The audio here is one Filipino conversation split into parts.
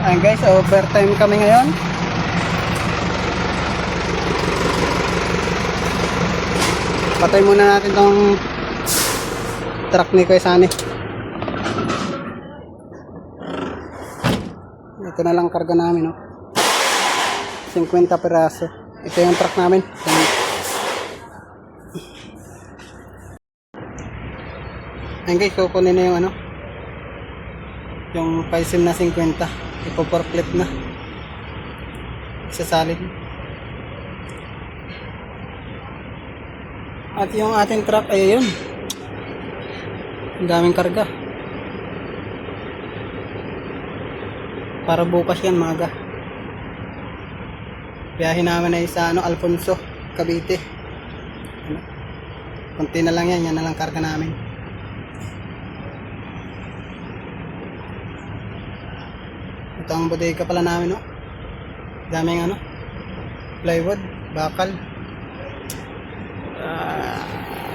Ayan guys, overtime kami ngayon. Patay muna natin tong truck ni Kuya Sunny. Ito na lang karga namin, no? 50 peraso. Ito yung truck namin. Ayan guys, kukunin na yung ano, yung paisim na 50. Ipo-forklift na. Isasalid. At yung ating truck ay yun. Ang daming karga. Para bukas yan maaga. Biyahin namin ay sa Alfonso, Cavite. Kunti na lang yan. Yan na lang karga namin. Ito ang bodega pala namin, no? Daming ano, plywood, bakal.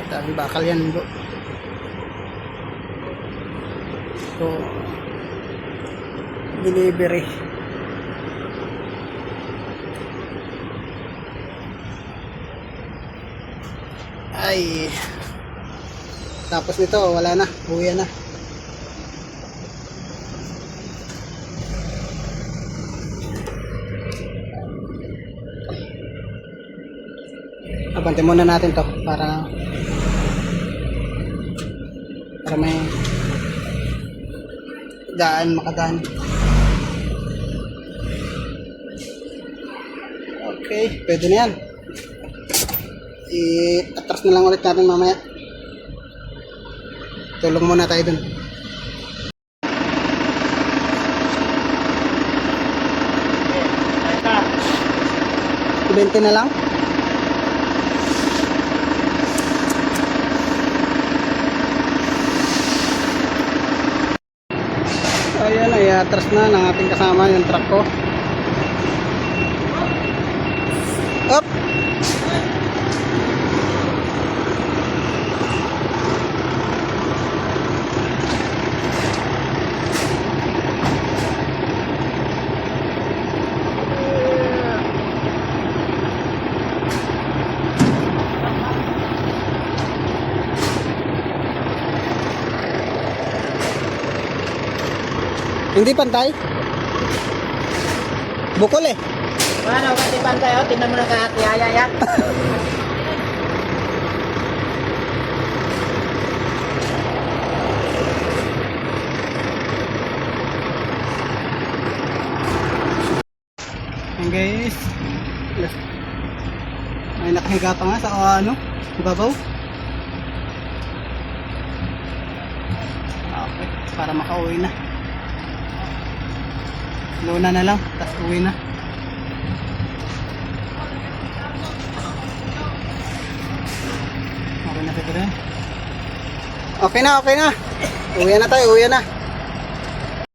Daming bakal yan, bro. So, delivery. Ay, tapos nito, wala na, uwi na. Abante muna natin to para may makadaan. Okay, pwede na yan. I-atras na lang ulit natin mamaya. Tulong muna tayo dun. 20 na lang. Ayan, i-atras na ng ating kasama yung truck ko. Up! Hindi pantay? Bukol eh. Ano, hindi pantay, oh. Tingnan mo na kakatiyaya yan. Ayan guys. May nakahiga pa nga sa ano, babaw. Okay, para makauwi na. Luna na lang, tapos uwi na. Okay na siguro yan. Okay na, okay na. Uwi na tayo, uwi na.